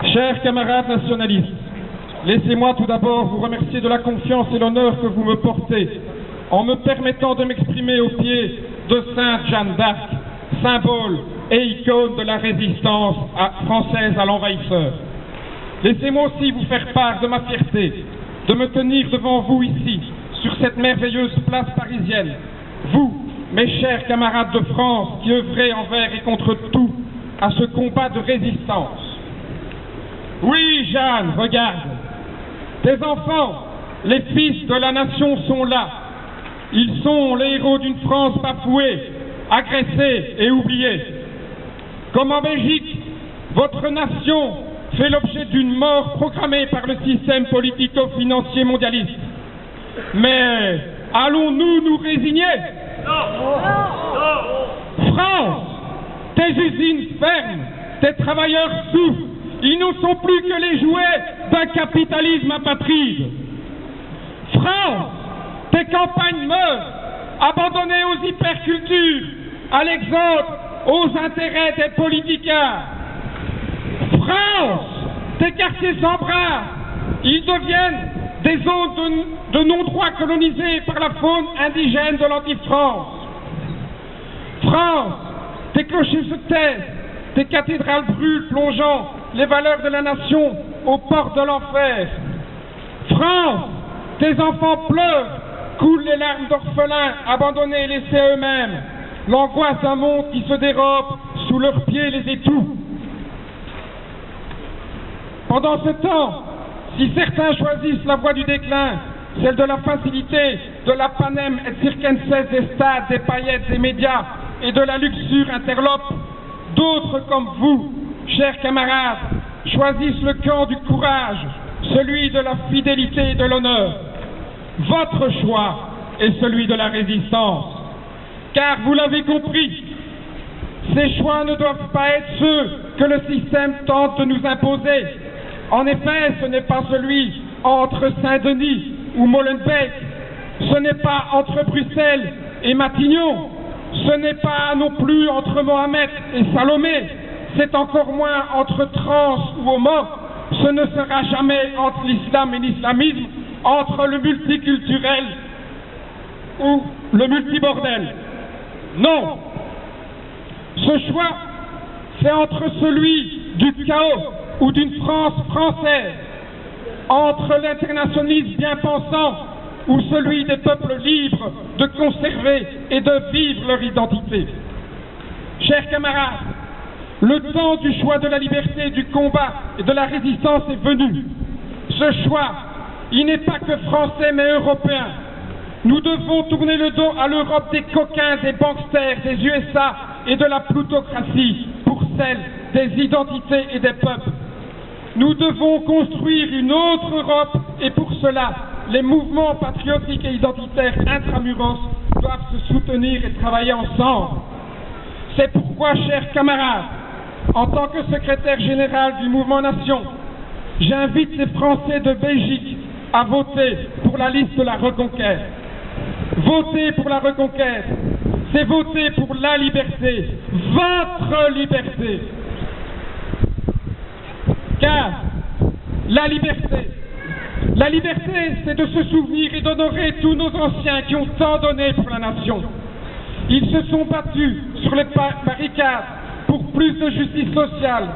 Chers camarades nationalistes, laissez-moi tout d'abord vous remercier de la confiance et l'honneur que vous me portez en me permettant de m'exprimer au pied de Sainte Jeanne d'Arc, symbole et icône de la résistance française à l'envahisseur. Laissez-moi aussi vous faire part de ma fierté de me tenir devant vous ici, sur cette merveilleuse place parisienne, vous, mes chers camarades de France qui œuvrez envers et contre tout à ce combat de résistance. Oui, Jeanne, regarde, tes enfants, les fils de la nation sont là. Ils sont les héros d'une France bafouée, agressée et oubliée. Comme en Belgique, votre nation fait l'objet d'une mort programmée par le système politico-financier mondialiste. Mais allons-nous nous résigner? France, tes usines ferment, tes travailleurs souffrent, ils ne sont plus que les jouets d'un capitalisme apatride. France, tes campagnes meurent, abandonnées aux hypercultures, à l'exemple aux intérêts des politiciens. France, tes quartiers s'embrassent, ils deviennent des zones de non-droit colonisées par la faune indigène de l'anti-France. France, tes clochers se taisent, tes cathédrales brûlent, plongeant les valeurs de la nation au port de l'enfer. France, tes enfants pleurent, coulent les larmes d'orphelins abandonnés et laissés à eux-mêmes. L'angoisse d'un monde qui se dérobe sous leurs pieds les étouffe. Pendant ce temps, si certains choisissent la voie du déclin, celle de la facilité, de la panem et circenses des stades, des paillettes, des médias et de la luxure interlope, d'autres comme vous, chers camarades, choisissent le camp du courage, celui de la fidélité et de l'honneur. Votre choix est celui de la résistance. Car vous l'avez compris, ces choix ne doivent pas être ceux que le système tente de nous imposer. En effet, ce n'est pas celui entre Saint-Denis ou Molenbeek, ce n'est pas entre Bruxelles et Matignon, ce n'est pas non plus entre Mohamed et Salomé, c'est encore moins entre Trans ou Homo, ce ne sera jamais entre l'islam et l'islamisme, entre le multiculturel ou le multibordel. Non, ce choix, c'est entre celui du chaos ou d'une France française, entre l'internationalisme bien pensant ou celui des peuples libres de conserver et de vivre leur identité. Chers camarades, le temps du choix de la liberté, du combat et de la résistance est venu. Ce choix, il n'est pas que français mais européen. Nous devons tourner le dos à l'Europe des coquins, des banksters, des USA et de la plutocratie pour celle des identités et des peuples. Nous devons construire une autre Europe et pour cela, les mouvements patriotiques et identitaires intramuros doivent se soutenir et travailler ensemble. C'est pourquoi, chers camarades, en tant que secrétaire général du Mouvement Nation, j'invite les Français de Belgique à voter pour la liste de la reconquête. Voter pour la reconquête, c'est voter pour la liberté, votre liberté. Car la liberté, c'est de se souvenir et d'honorer tous nos anciens qui ont tant donné pour la nation. Ils se sont battus sur les barricades pour plus de justice sociale.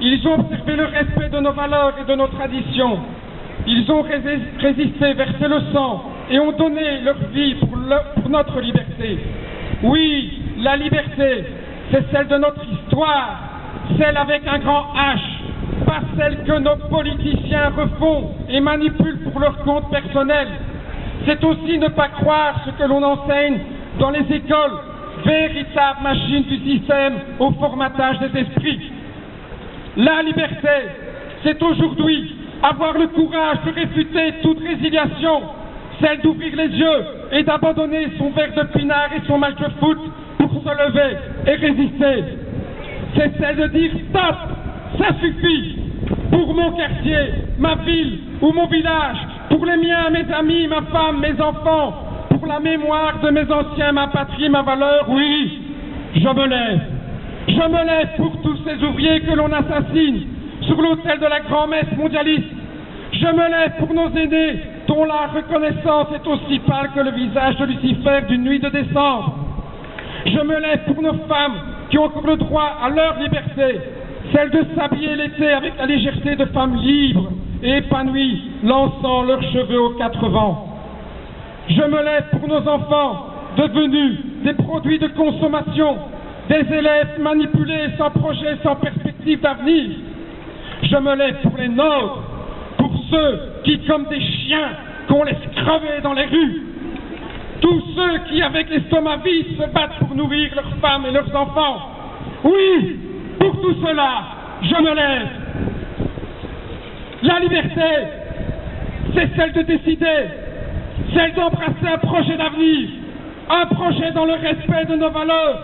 Ils ont observé le respect de nos valeurs et de nos traditions. Ils ont résisté, versé le sang et ont donné leur vie pour notre liberté. Oui, la liberté, c'est celle de notre histoire, celle avec un grand H, pas celle que nos politiciens refont et manipulent pour leur compte personnel. C'est aussi ne pas croire ce que l'on enseigne dans les écoles, véritable machine du système au formatage des esprits. La liberté, c'est aujourd'hui avoir le courage de réfuter toute résiliation, celle d'ouvrir les yeux et d'abandonner son verre de pinard et son match de foot pour se lever et résister. C'est celle de dire stop, ça suffit, pour mon quartier, ma ville ou mon village, pour les miens, mes amis, ma femme, mes enfants, pour la mémoire de mes anciens, ma patrie, ma valeur, oui, je me lève. Je me lève pour tous ces ouvriers que l'on assassine, sur l'autel de la grand-messe mondialiste. Je me lève pour nos aînés, dont la reconnaissance est aussi pâle que le visage de Lucifer d'une nuit de décembre. Je me lève pour nos femmes qui ont encore le droit à leur liberté, celle de s'habiller l'été avec la légèreté de femmes libres et épanouies, lançant leurs cheveux aux quatre vents. Je me lève pour nos enfants, devenus des produits de consommation, des élèves manipulés sans projet, sans perspective d'avenir. Je me lève pour les nôtres, pour ceux qui, comme des chiens, qu'on laisse crever dans les rues. Tous ceux qui, avec l'estomac vide, se battent pour nourrir leurs femmes et leurs enfants. Oui, pour tout cela, je me lève. La liberté, c'est celle de décider, celle d'embrasser un projet d'avenir, un projet dans le respect de nos valeurs,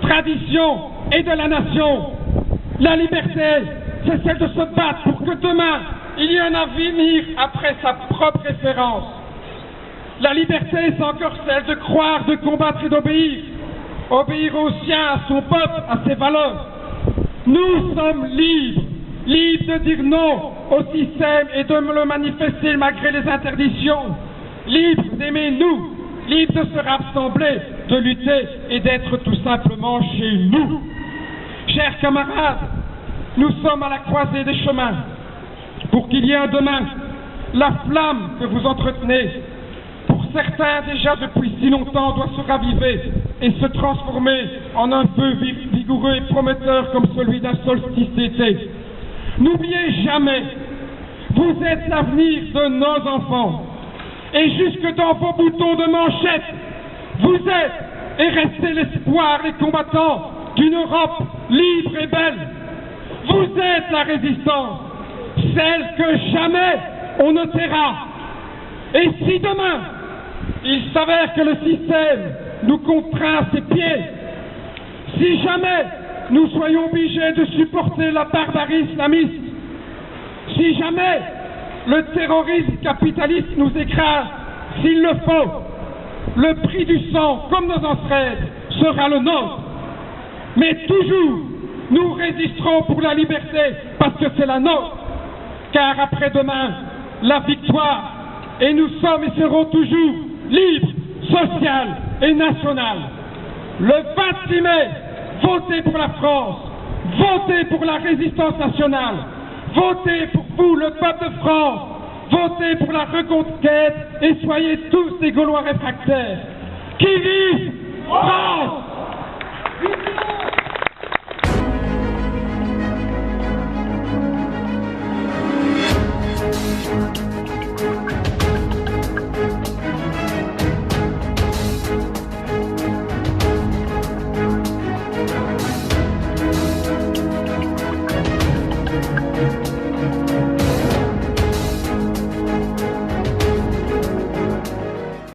traditions et de la nation. La liberté, c'est celle de se battre pour que demain, il y ait un avenir après sa propre référence. La liberté, c'est encore celle de croire, de combattre et d'obéir. Obéir aux siens, à son peuple, à ses valeurs. Nous sommes libres, libres de dire non au système et de le manifester malgré les interdictions. Libres d'aimer nous, libres de se rassembler, de lutter et d'être tout simplement chez nous. Chers camarades, nous sommes à la croisée des chemins. Pour qu'il y ait un demain, la flamme que vous entretenez, pour certains déjà depuis si longtemps, doit se raviver et se transformer en un feu vigoureux et prometteur comme celui d'un solstice d'été. N'oubliez jamais, vous êtes l'avenir de nos enfants. Et jusque dans vos boutons de manchette, vous êtes et restez l'espoir, les combattants d'une Europe libre et belle. Vous êtes la résistance, celle que jamais on ne taira. Et si demain, il s'avère que le système nous contraint à ses pieds, si jamais nous soyons obligés de supporter la barbarie islamiste, si jamais le terrorisme capitaliste nous écrase, s'il le faut, le prix du sang, comme nos ancêtres, sera le nôtre. Mais toujours, nous résisterons pour la liberté, parce que c'est la nôtre. Car après-demain, la victoire, et nous sommes et serons toujours libres, social et national. Le 26 mai, votez pour la France, votez pour la résistance nationale, votez pour vous, le peuple de France, votez pour la reconquête et soyez tous des Gaulois réfractaires. Qui vive France!